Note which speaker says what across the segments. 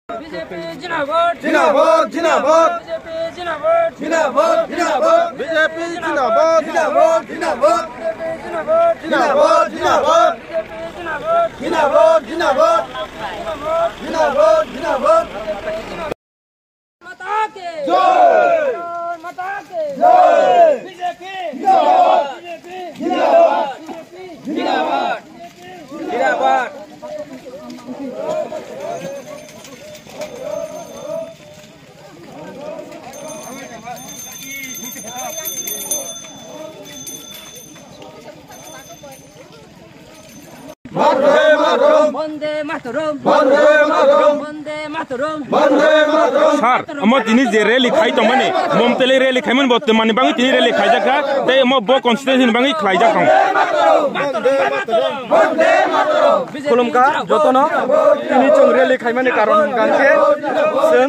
Speaker 1: BJP जिंदाबाद
Speaker 2: जिंदाबाद जिंदाबाद
Speaker 1: बीजेपी जिंदाबाद
Speaker 2: जिंदाबाद जिंदाबाद बीजेपी जिंदाबाद जिंदाबाद जिंदाबाद जिंदाबाद जिंदाबाद जिंदाबाद जिंदाबाद जिंदाबाद जिंदाबाद
Speaker 1: माता के
Speaker 2: जय
Speaker 1: माता के
Speaker 2: जय
Speaker 1: बीजेपी
Speaker 2: जिंदाबाद
Speaker 1: बीजेपी
Speaker 2: जिंदाबाद
Speaker 1: जिंदाबाद
Speaker 2: जिंदाबाद
Speaker 1: Vande Mataram
Speaker 2: Vande Mataram
Speaker 1: Vande Mataram
Speaker 2: Vande Mataram
Speaker 3: Sar, amo tini jere likhai to mane, momtele re likhai man bot mane bangi tini re likhai jaka, te amo bo constitution bangi likhai jaka.
Speaker 4: खुलुमका जतन तिनी जों रेली खायमानि कारण गांसे जों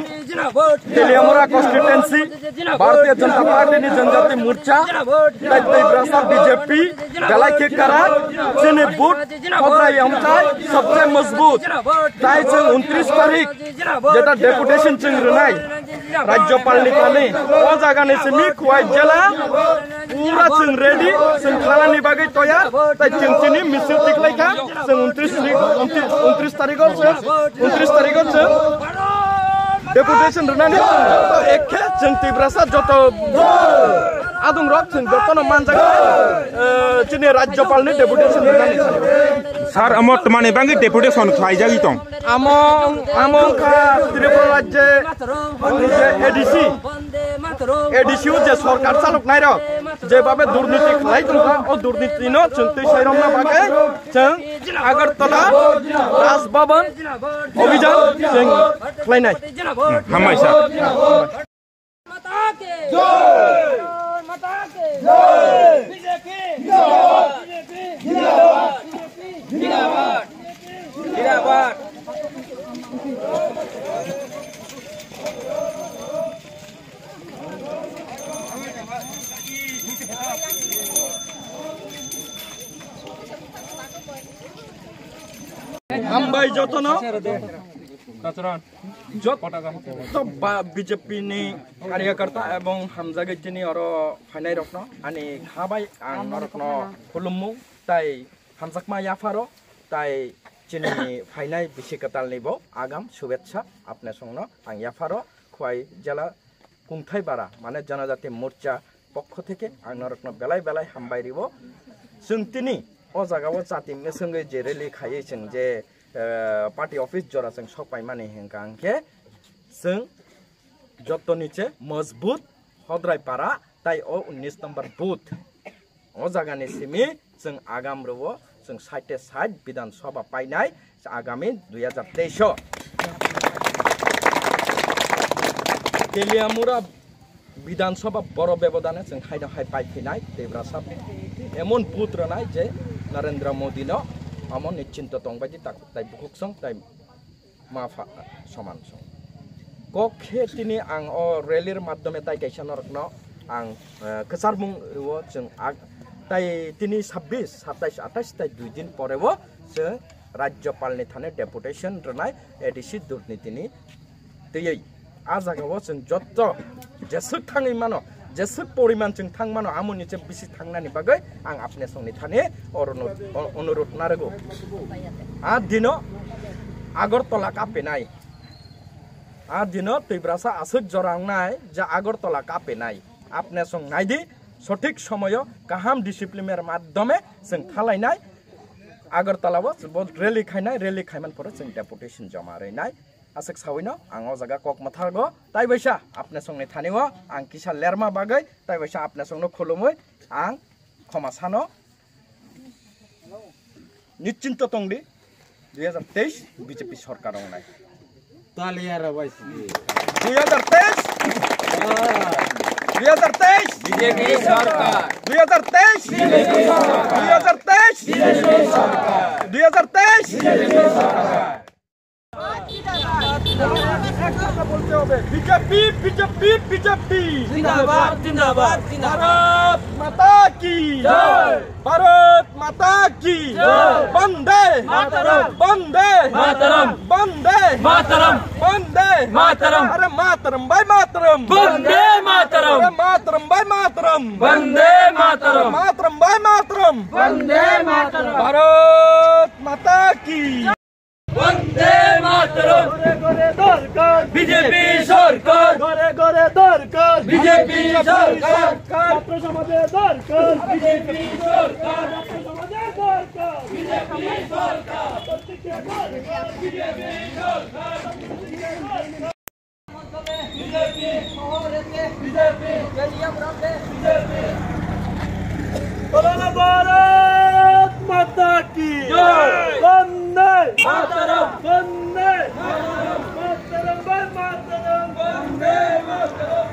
Speaker 4: तेलियामुरा कन्स्टिट्युएन्सी भारतीय जनता पार्टी जनजाति मोर्चा ब्रासा बीजेपी गलाइके करा जोंनि बुथ खबराय हमथाय सबसे मजबूत ताई जों 29 तारिख जेटा डेपुटेशन जों रनाय राज्यपालनि थाने ओ जागानि सिमि खुवाइ जिल्ला पूरा जों रेडी जों खानानि बागै तयार ताई जों तिनी मिसिल तिखलायखा जों 29 तारिखआव जों डेपुटेशन रनानै एखे जों तिब्रासा जत आदुं रक जों जतन मानजागा जोंनि राज्यपालनि डेपुटेशन रनानै
Speaker 3: Sar, amo mane bangi deputation likhai jagi tong.
Speaker 4: আমং का त्रिपुरा राज्य एडीसी एडीसी जे सरकार चालक नाय रक जेबाबे दुर्नीति खालाय दंखा ओ दुर्नीतिनो जों तैसायरमना बागै जों आगरतला राजभवन अभियान जों खालायनाय
Speaker 3: Hamaisa.
Speaker 1: माता के जय माता के जय बीजेपी जिंदाबाद बीजेपी जिंदाबाद जिंदाबाद जिंदाबाद
Speaker 4: हामबाय जतन बीजेपी नि कार्यकर्ता एवं हामजागैतिनि और फाइनाय रत्न आनि खाबाय आं नरत्न खुलुममु ताई हामजाकमा याफारो ताई चिनि फाइनाय बिसिकतालनिबो आगाम शुभेच्छा आपने संनो आं याफारो खुवाई जला कुंथाय बारा माने जनजाति मोर्चा पक्ष थेके आं नरत्न बेलाय बेलाय हामबायरिबो जों तिनि ओ जागाव जाति मेसंगै जेरे लेखायै जों जे पार्टी ऑफिस जरा जों सपाय माने हेंका आंखे जों जतनिचे मजबूत हद्राय पारा ताई ओ 19 नम्बर बूथ ओ जागानि सिमि जों आगाम रवो जों 60 विधानसभा पाइनाय आगामी 2023 तेलियामुरा विधानसभा बड़ व्यवधाने जों हायदा हाय पाइफिनाय देब्रासा एमन बूथ रनाय जे नरेंद्र मोदी न आमो निश्चिंत तंबायदि ताइ बुखुकसं ताइ माफा समान सं कखे तिनि आं ओ रेलिर माध्यमे ताइ गायसन रत्न आं कसार बुं रुव जों ताइ तिनि 26 27 28 ताइ 2 दिन परेबो जों राज्यपालनि थाने डेपुटेशन रनाय एडीसी दुर्नीतिनि दैयै आ जागाव जों जत्त जेसुक थाङै मानो जेसुक परिमाण जों थां मानो आमुनिचे बिसि थांनानि बागै आं आपने संनि थाने अनुरोध नारगो आ दिनो आगरतला कापेनाय आ दिनो तैब्रासा आसुक जरांनाय जा आगरतला कापेनाय आपने सं नायदि सठिक समय गाहाम डिसिप्लिनर माध्यमे जों खालायनाय आगरतलाबो रेली खायमान पर जों डेपुटेशन जमा रैनाय आसक सावैनो आं ओ जागा कक माथारगो ताइ बैसा आपने संनि थानेवा आं किसा लेरमा बागै ताइ बैसा आपने संनो खुलुमै आं खमासानो निश्चिंत तंदि 2023 बीजेपी सरकार आंनाय
Speaker 2: तालियारा बायसि
Speaker 4: 2023
Speaker 1: बीजेपी सरकार
Speaker 4: 2023
Speaker 1: बीजेपी सरकार
Speaker 4: 2023
Speaker 1: बीजेपी सरकार
Speaker 4: 2023
Speaker 1: बीजेपी सरकार
Speaker 4: বলতে হবে বিজেপি বিজেপি বিজেপি
Speaker 1: জিন্দাবাদ জিন্দাবাদ
Speaker 4: भारत माता की जय भारत माता की जय वंदे
Speaker 1: मातरम
Speaker 4: वंदे
Speaker 1: मातरम
Speaker 4: वंदे
Speaker 1: मातरम
Speaker 4: वंदे
Speaker 1: मातरम
Speaker 4: अरे मातरम भाई मातरम
Speaker 1: वंदे मातरम
Speaker 4: अरे मातरम भाई मातरम
Speaker 1: वंदे मातरम
Speaker 4: मातरम भाई मातरम
Speaker 1: वंदे मातरम
Speaker 4: भारत माता की
Speaker 1: वंदे मातरम बीजेपी सरकार
Speaker 5: ঘরে ঘরে দরকার
Speaker 1: बीजेपी सरकार
Speaker 5: ছাত্র সমাজের দরকার
Speaker 1: बीजेपी सरकार
Speaker 5: সমাজের দরকার
Speaker 1: बीजेपी सरकार
Speaker 5: প্রত্যেককে দরকার
Speaker 1: बीजेपी सरकार बीजेपी बीजेपी
Speaker 5: बोलो भारत माता की
Speaker 1: जय।
Speaker 5: वंदे
Speaker 1: मातरम
Speaker 5: वंदे मातरम वंदे मातरम
Speaker 1: वंदे मातरम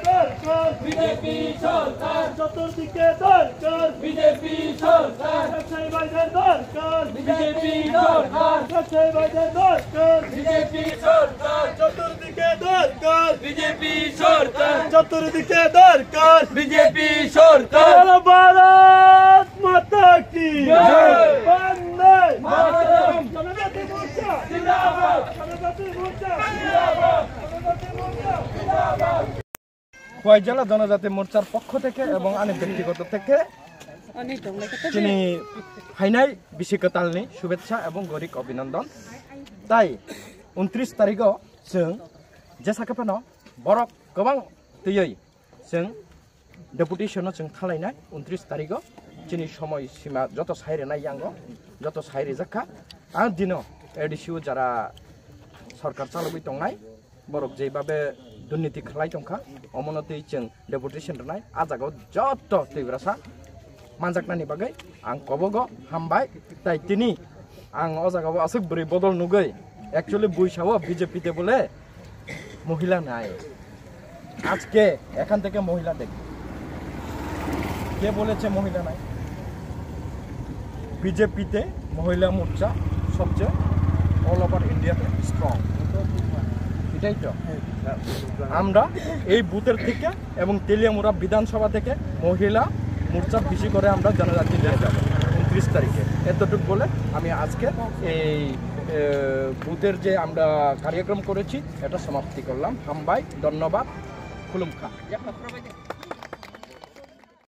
Speaker 5: दरकार
Speaker 1: बीजेपी सरकार
Speaker 5: चतुर्दिके दरकार
Speaker 1: बीजेपी सरकार
Speaker 5: ব্যবসায়ী ভাইদের দরকার
Speaker 1: बीजेपी सरकार
Speaker 5: ব্যবসায়ী ভাইদের দরকার
Speaker 1: बीजेपी सरकार
Speaker 5: চতুর্দিকে দরকার
Speaker 1: बीजेपी सरकार
Speaker 5: চতুর্দিকে দরকার
Speaker 1: बीजेपी सरकार
Speaker 5: बोलो भारत माता की
Speaker 1: जय।
Speaker 5: वंदे
Speaker 1: मातरम
Speaker 5: जनजाति मोर्चा
Speaker 1: जिंदाबाद
Speaker 5: जनजाति मोर्चा
Speaker 1: जिंदाबाद
Speaker 5: जनजाति मोर्चा
Speaker 4: খোয়াই জেলা জনজাতি মোর্চার পক্ষ থেকে এবং আমি ব্যক্তিগত থেকে তিনি ফাইনাল बिसिकतालनि शुभेच्छा এবং गौरिक अभिनंदन ताई 29 तारिखआव जों जेसाखेफानो बरफ गोबां दैयै जों डेपुटेशनाव जों खालायनाय 29 तारिखआव जोंनि समय सीमा যত साइरे नायांगो যত साइरे जाखा आं दिनो एडिसिउ যারা सरकार चालुबाय दंनाय बरफ जेबाबे दुर्नीति खालाय दंखा अमनति जों डेपुटेशन रनाय आजागाव जत दैब्रासा मानजाकनानि बागै आं कबगो हामबाय ताई तिनि आं अजागाव असुक बोरै बदल नुगै एक्चुअली बुइसाव बीजेपी তে বলে মহিলা নাই আজকে এখান থেকে মহিলা দেখ কে বলেছে মহিলা নাই बीजेपी তে মহিলা মোর্চা সবচেয়ে অল ওভার ইন্ডিয়াতে স্ট্রং এটাই তো আমরা এই বুথের থেকে এবং তেলিয়ামুড়া বিধানসভা থেকে মহিলা মোর্চা বেশি করে আমরা জনজাতি নিয়ে যাব 29 তারিখে এতটুকু বলে আমি আজকে এই বুথের যে আমরা কার্যক্রম করেছি এটা সমাপ্তি করলাম হামবাই ধন্যবাদ খুলুমখা